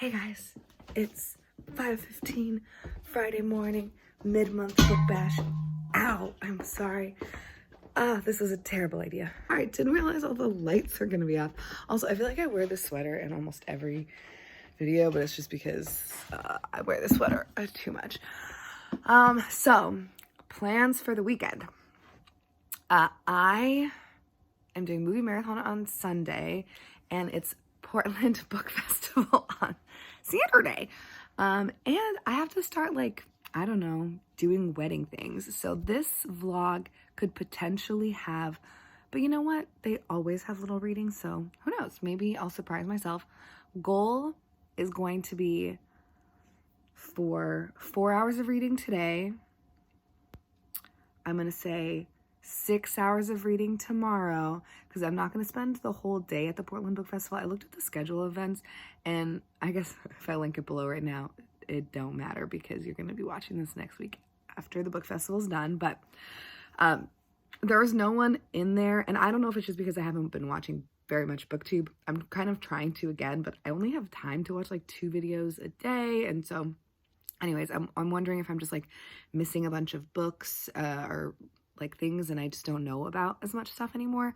Hey guys, it's 5:15 Friday morning, mid-month book bash. Ow, I'm sorry. This is a terrible idea. All right, didn't realize all the lights are gonna be off. Also, I feel like I wear this sweater in almost every video, but it's just because I wear this sweater too much. So plans for the weekend. I am doing movie marathon on Sunday, and it's Portland Book Festival on Saturday. And I have to start, I don't know, doing wedding things. So this vlog could potentially have, but you know what? They always have little readings, so who knows? Maybe I'll surprise myself. Goal is going to be for 4 hours of reading today. I'm going to say 6 hours of reading tomorrow, because I'm not going to spend the whole day at the Portland Book Festival. I looked at the schedule of events, and I guess if I link it below right now, it don't matter because you're going to be watching this next week after the book festival's done. But there was no one in there, and I don't know if it's just because I haven't been watching very much BookTube. I'm kind of trying to again, but I only have time to watch like 2 videos a day, and so anyways, I'm wondering if I'm just like missing a bunch of books or like things, and I just don't know about as much stuff anymore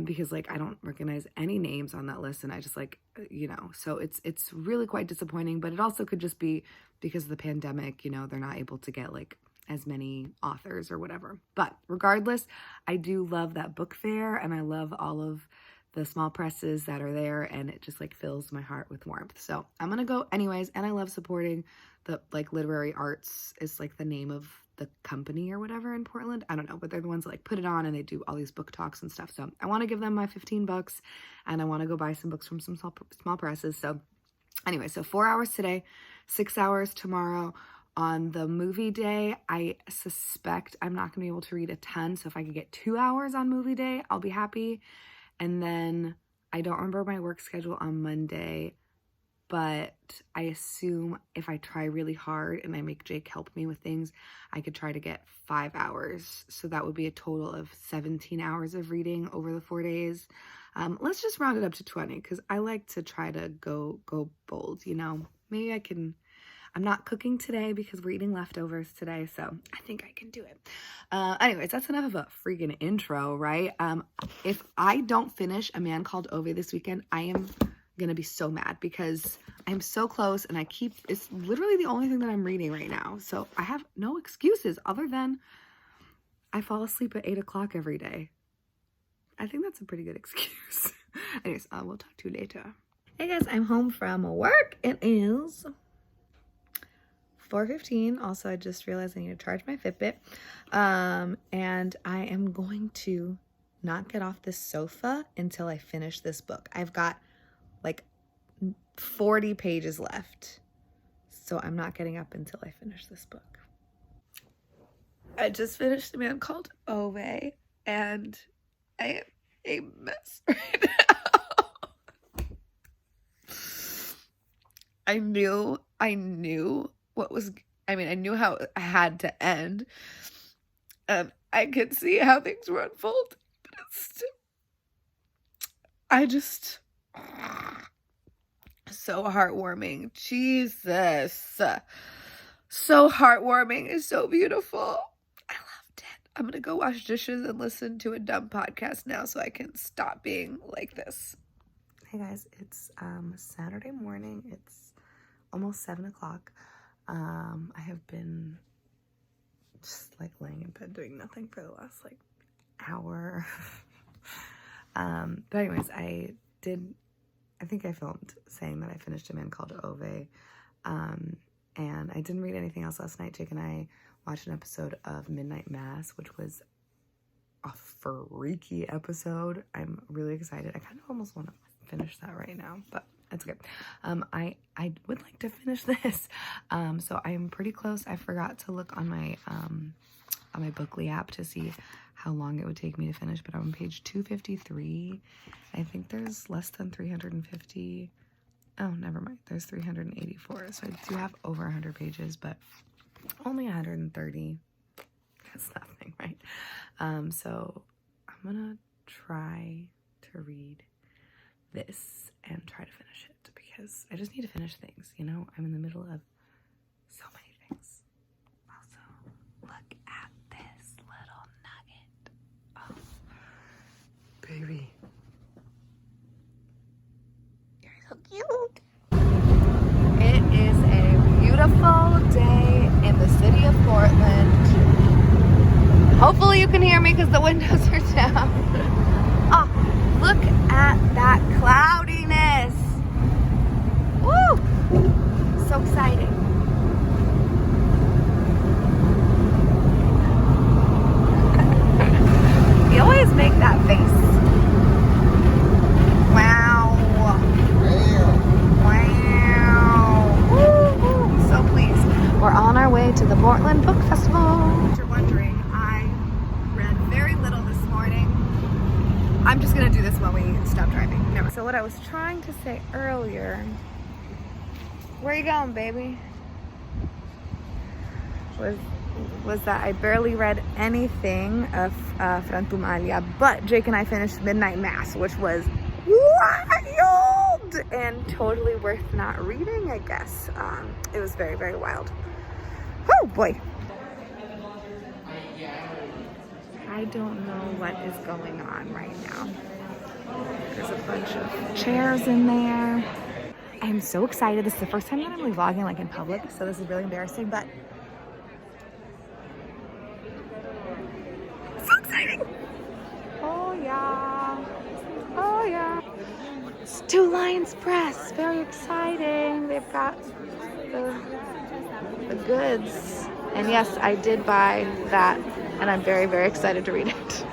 because like I don't recognize any names on that list, and I just like, you know, so it's really quite disappointing. But it also could just be because of the pandemic, you know, they're not able to get like as many authors or whatever. But regardless, I do love that book fair, and I love all of the small presses that are there, and it just like fills my heart with warmth. So I'm gonna go anyways, and I love supporting the like literary arts is like the name of the company or whatever in Portland. I don't know, but they're the ones that like put it on, and they do all these book talks and stuff. So I want to give them my $15, and I want to go buy some books from some small presses. So anyway, so 4 hours today, 6 hours tomorrow. On the movie day, I suspect I'm not gonna be able to read a ton. So if I could get 2 hours on movie day, I'll be happy. And then I don't remember my work schedule on Monday, but I assume if I try really hard and I make Jake help me with things, I could try to get 5 hours. So that would be a total of 17 hours of reading over the 4 days. Let's just round it up to 20 because I like to try to go bold, you know. Maybe I can. I'm not cooking today because we're eating leftovers today, so I think I can do it. Anyways, that's enough of a freaking intro, right? If I don't finish A Man Called Ove this weekend, I am gonna be so mad because I'm so close, and it's literally the only thing that I'm reading right now. So I have no excuses other than I fall asleep at 8 o'clock every day. I think that's a pretty good excuse. Anyways, we'll talk to you later. Hey guys, I'm home from work. It is 4:15. Also, I just realized I need to charge my Fitbit. And I am going to not get off this sofa until I finish this book. I've got like 40 pages left. So I'm not getting up until I finish this book. I just finished A Man Called Ove, and I am a mess right now. I knew what was, I knew how it had to end, and I could see how things were unfolding, but it's so heartwarming. Jesus. So heartwarming. It's so beautiful. I loved it. I'm gonna go wash dishes and listen to a dumb podcast now so I can stop being like this. Hey guys, it's Saturday morning. It's almost 7 o'clock. I have been just like laying in bed doing nothing for the last like hour. But anyways, I think I filmed saying that I finished A Man Called Ove. And I didn't read anything else last night. Jake and I watched an episode of Midnight Mass, which was a freaky episode. I'm really excited. I kind of almost want to finish that right now, but it's good. I would like to finish this. So I'm pretty close. I forgot to look on my Bookly app to see how long it would take me to finish, but I'm on page 253. I think there's less than 350. Oh, never mind. There's 384. So I do have over 100 pages, but only 130. That's nothing, right? So I'm gonna try to read this and try to finish it because because I just need to finish things, you know? I'm in the middle of so many things. Also, look at this little nugget. Oh, baby. You're so cute. It is a beautiful day in the city of Portland. Hopefully you can hear me because the windows are down. Oh, look at that cloudiness. Woo! So exciting. You always make that face. Wow. Wow. Woo! I'm so pleased. We're on our way to the Portland Book Festival. If you're wondering, I read very little this morning. I'm just gonna do this when we stop driving. Never. So what I was trying to say earlier, where are you going, baby? Was that I barely read anything of Frantumalia, but Jake and I finished Midnight Mass, which was wild and totally worth not reading, I guess. It was very, very wild. Oh boy. I don't know what is going on right now. There's a bunch of chairs in there. I'm so excited. This is the first time that I'm really vlogging like in public, so this is really embarrassing, but so exciting. Oh yeah. Oh yeah. It's Two Lions Press. Very exciting. They've got the goods. And yes, I did buy that, and I'm very, very excited to read it.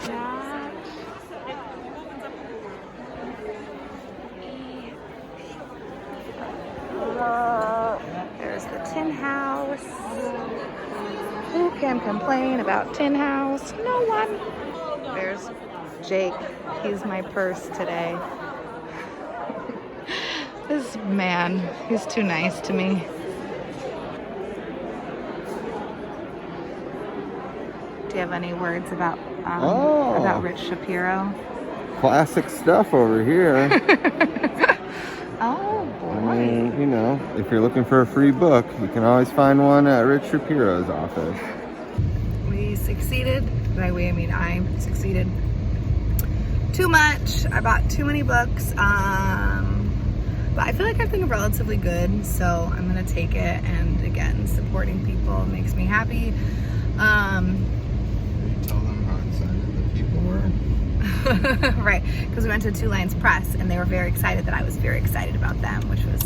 There's the Tin House. Who can complain about Tin House? No one. There's Jake. He's my purse today. This man, he's too nice to me. Do you have any words about Rich Shapiro? Classic stuff over here. Oh boy. I mean, you know, if you're looking for a free book, you can always find one at Rich Shapiro's office. We succeeded. By we, I mean I succeeded. Too much. I bought too many books. But I feel like I've been relatively good, so I'm gonna take it. And again, supporting people makes me happy. Tell them how excited the people were. Right, because we went to Two Lions Press and they were very excited that I was very excited about them, which was,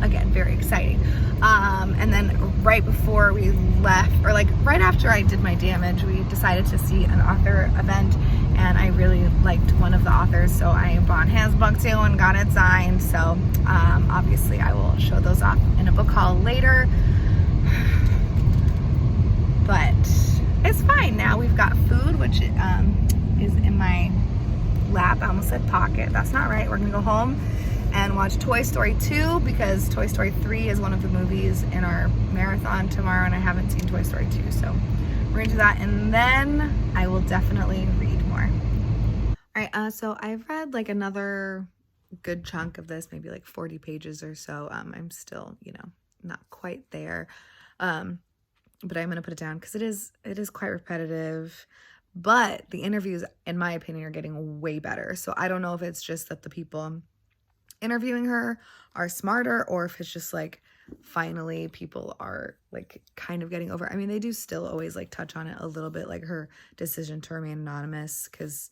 again, very exciting. And then right before we left, or like right after I did my damage, we decided to see an author event, and I really liked one of the authors, so I bought his book too and got it signed. So obviously I will show those off in a book haul later. But it's fine now. We've got food, which is in my lap. I almost said pocket. That's not right. We're gonna go home and watch Toy Story 2 because Toy Story 3 is one of the movies in our marathon tomorrow, and I haven't seen Toy Story 2, so we're gonna do that, and then I will definitely read more. All right, so I've read like another good chunk of this, maybe like 40 pages or so. I'm still, you know, not quite there. But I'm gonna put it down because it is quite repetitive. But the interviews, in my opinion, are getting way better. So I don't know if it's just that the people interviewing her are smarter, or if it's just like finally people are like kind of getting over. I mean, they do still always like touch on it a little bit, like her decision to remain anonymous, because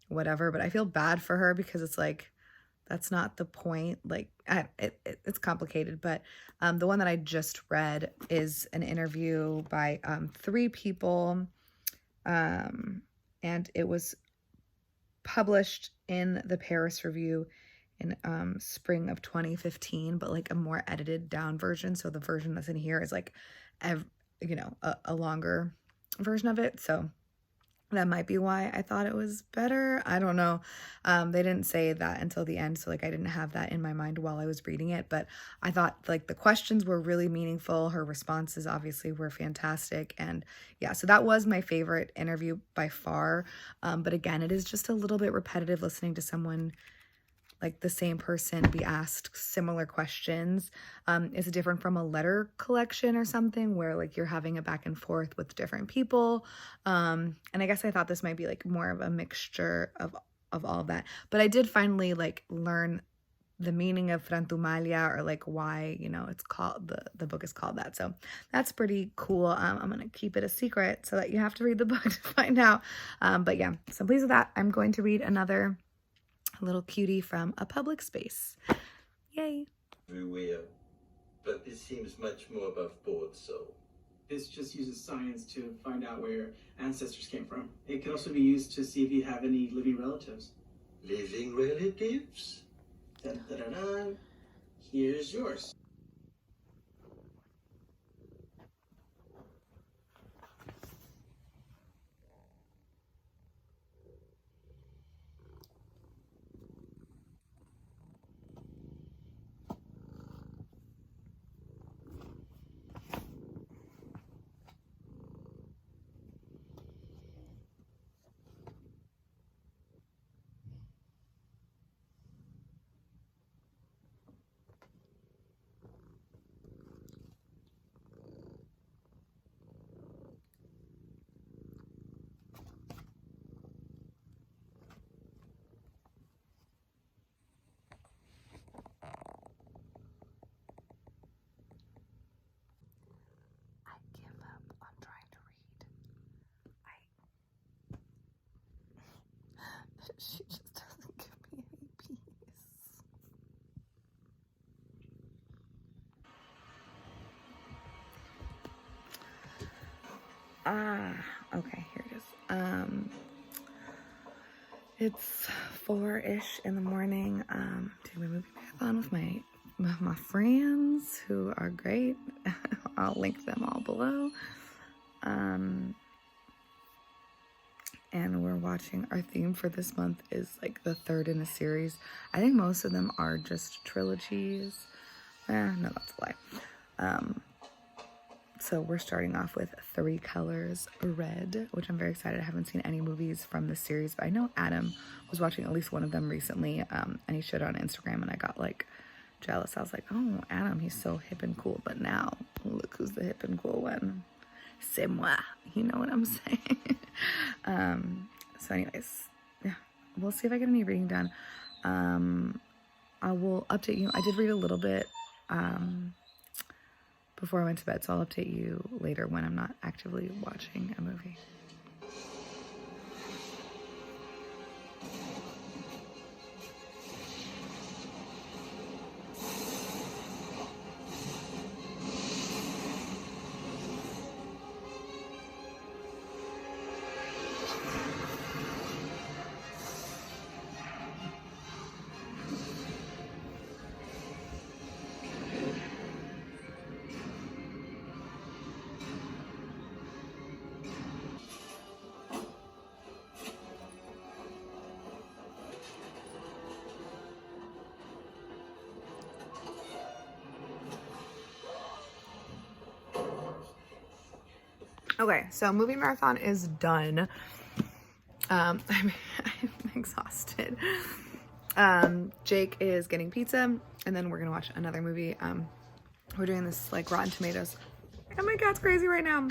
whatever. But I feel bad for her because it's like, that's not the point. Like, it's complicated, but the one that I just read is an interview by 3 people, and it was published in the Paris Review in spring of 2015, but like a more edited down version. So the version that's in here is like, you know, a longer version of it. So that might be why I thought it was better. I don't know. They didn't say that until the end, so like I didn't have that in my mind while I was reading it, but I thought like the questions were really meaningful. Her responses obviously were fantastic, and yeah, so that was my favorite interview by far. But again, it is just a little bit repetitive listening to someone like the same person be asked similar questions. Is it different from a letter collection or something where like you're having a back and forth with different people? And I guess I thought this might be like more of a mixture of all of that. But I did finally like learn the meaning of Frantumalia, or like why, you know, it's called, the book is called that. So that's pretty cool. I'm going to keep it a secret so that you have to read the book to find out. But yeah, so I'm pleased with that. I'm going to read another little cutie from A Public Space. Yay. Everywhere, but this seems much more above board, so. This just uses science to find out where your ancestors came from. It could also be used to see if you have any living relatives. Living relatives? Dun, dun, dun, dun. Here's yours. She just doesn't give me any peace. Okay, here it is. It's 4-ish in the morning. Doing my movie marathon with my friends who are great. I'll link them all below. And we're watching, our theme for this month is like the third in a series. I think most of them are just trilogies. No, that's a lie. So we're starting off with Three Colors Red, which I'm very excited. I haven't seen any movies from this series, but I know Adam was watching at least one of them recently, and he showed it on Instagram, and I got like jealous. I was like, oh, Adam, he's so hip and cool, but now look who's the hip and cool one. C'est moi. You know what I'm saying? So anyways, yeah, we'll see if I get any reading done. I will update you. I did read a little bit before I went to bed, so I'll update you later when I'm not actively watching a movie. Okay, so movie marathon is done. I'm exhausted. Jake is getting pizza, and then we're gonna watch another movie. We're doing this like Rotten Tomatoes. Oh, my cat's crazy right now.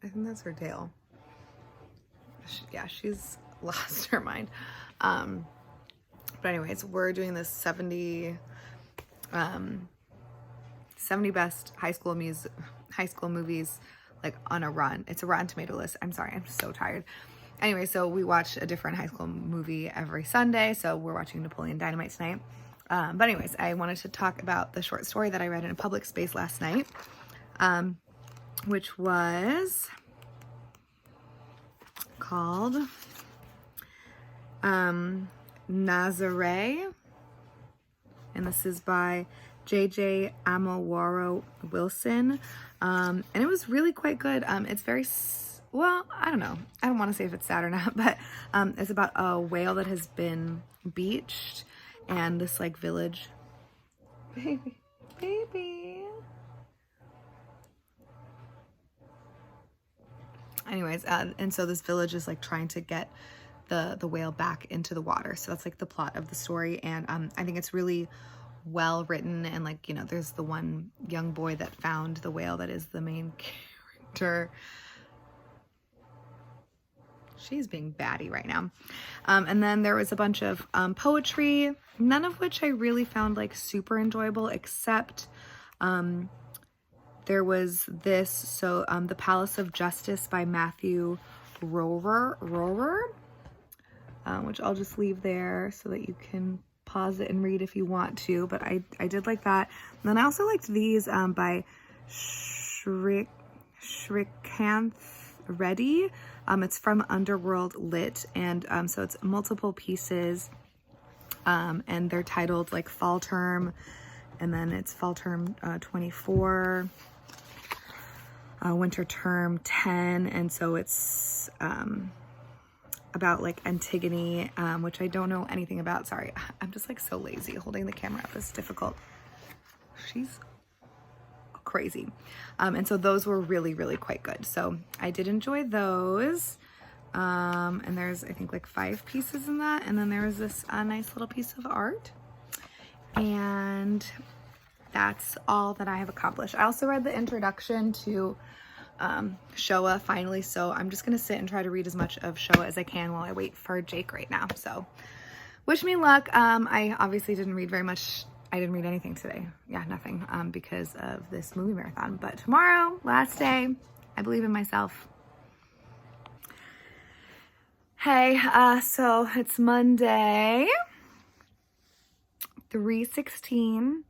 I think that's her tail. Yeah, she's lost her mind. But anyways, we're doing this 70 best high school movies like on a run. It's a Rotten Tomato list. I'm sorry, I'm so tired. Anyway, so we watch a different high school movie every Sunday. So we're watching Napoleon Dynamite tonight. But anyways, I wanted to talk about the short story that I read in a public space last night, which was called Nazare, and this is by J.J. Amawaro Wilson, and it was really quite good. It's very, well, I don't know. I don't want to say if it's sad or not, but it's about a whale that has been beached, and this like village. Baby. anyways, and so this village is like trying to get the whale back into the water. So that's like the plot of the story. And I think it's really well written. And like, you know, there's the one young boy that found the whale that is the main character. She's being batty right now. And then there was a bunch of poetry, none of which I really found like super enjoyable, except there was this. So The Palace of Justice by Matthew Rover, which I'll just leave there so that you can pause it and read if you want to. But I did like that. And then I also liked these by Shrikkanth Reddy. It's from Underworld Lit, and so it's multiple pieces, and they're titled like Fall Term, and then it's Fall Term 24, Winter Term 10, and so it's about like Antigone, which I don't know anything about. Sorry, I'm just like so lazy. Holding the camera up is difficult. She's crazy. And so those were really, really quite good. So I did enjoy those. And there's, I think, like 5 pieces in that. And then there was this nice little piece of art. And that's all that I have accomplished. I also read the introduction to Showa finally. So I'm just going to sit and try to read as much of Showa as I can while I wait for Jake right now. So wish me luck. I obviously didn't read very much. I didn't read anything today. Yeah, nothing, because of this movie marathon. But tomorrow, last day, I believe in myself. Hey, so it's Monday, 3:16.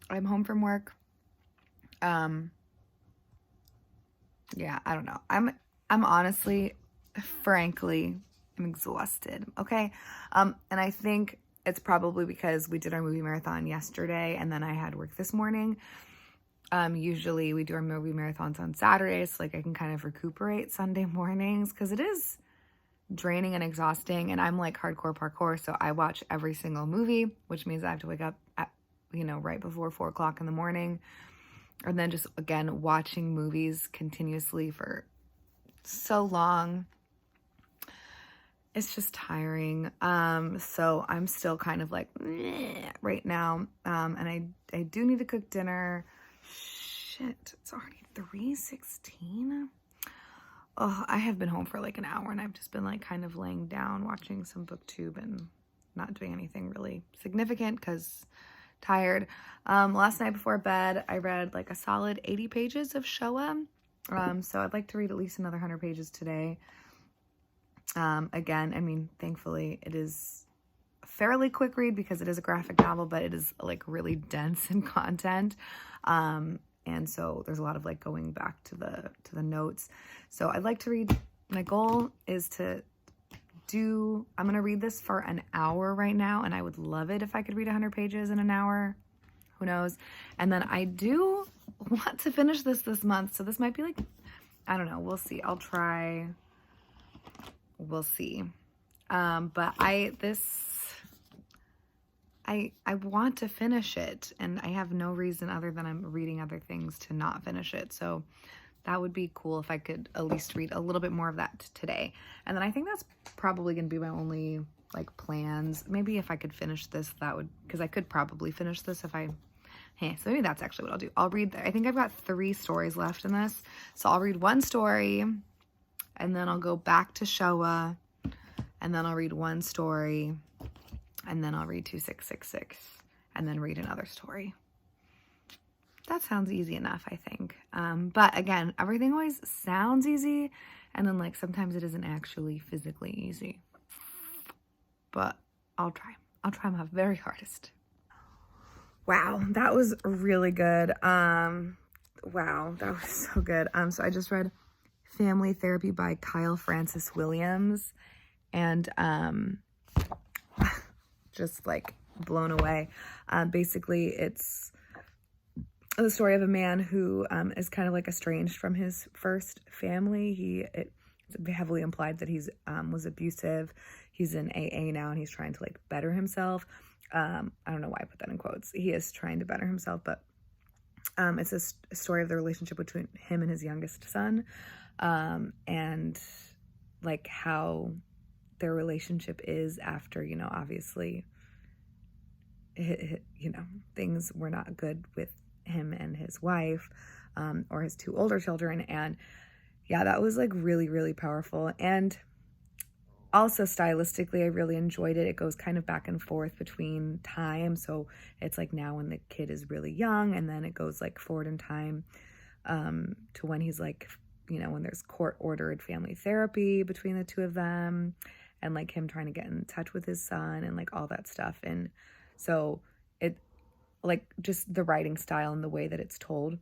I'm home from work. Yeah, I don't know. I'm honestly, frankly, I'm exhausted. Okay. And I think it's probably because we did our movie marathon yesterday and then I had work this morning. Usually we do our movie marathons on Saturdays, so like I can kind of recuperate Sunday mornings, because it is draining and exhausting, and I'm like hardcore parkour, so I watch every single movie, which means I have to wake up at, you know, right before 4 o'clock in the morning, and then just again watching movies continuously for so long. It's just tiring. So I'm still kind of like right now. And I do need to cook dinner. Shit, it's already 3:16. Oh, I have been home for like an hour and I've just been like kind of laying down watching some booktube and not doing anything really significant because tired. Last night before bed, I read like a solid 80 pages of Showa. So I'd like to read at least another 100 pages today. Again, I mean, thankfully it is a fairly quick read because it is a graphic novel, but it is like really dense in content. And so there's a lot of like going back to the notes. So I'd like to read, my goal is to I'm going to read this for an hour right now. And I would love it if I could read 100 pages in an hour, who knows? And then I do want to finish this month. So this might be like, I don't know. We'll see. I'll try. We'll see. But I want to finish it, and I have no reason other than I'm reading other things to not finish it. So that would be cool if I could at least read a little bit more of that today. And then I think that's probably going to be my only like plans. Maybe if I could finish this, that would, because I could probably finish this if so maybe that's actually what I'll do. I'll read, I think I've got 3 stories left in this. So I'll read 1 story, and then I'll go back to Showa, and then I'll read 1 story, and then I'll read 2666, and then read another story. That sounds easy enough, I think. But again, everything always sounds easy, and then like sometimes it isn't actually physically easy. But I'll try. I'll try my very hardest. Wow, that was really good. Wow, that was so good. So I just read Family Therapy by Kyle Francis Williams, and just like blown away. Basically, it's the story of a man who is kind of like estranged from his first family. It's heavily implied that he's was abusive. He's in AA now, and he's trying to like better himself. I don't know why I put that in quotes. He is trying to better himself, but it's a story of the relationship between him and his youngest son. and like how their relationship is after, you know, obviously, you know, things were not good with him and his wife, or his two older children. And yeah, that was like really, really powerful. And also stylistically, I really enjoyed it. It goes kind of back and forth between time. So it's like now when the kid is really young, and then it goes like forward in time, to when he's like, you know, when there's court ordered family therapy between the two of them, and like him trying to get in touch with his son and like all that stuff. And so it, like, just the writing style and the way that it's told,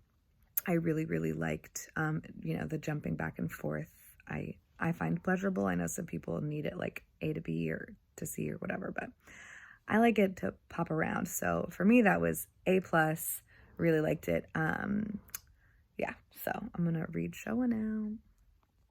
I really, really liked. You know, the jumping back and forth, I find pleasurable. I know some people need it like A to B or to C or whatever, but I like it to pop around. So for me, that was A plus. Really liked it. Yeah, so I'm gonna read Showa now.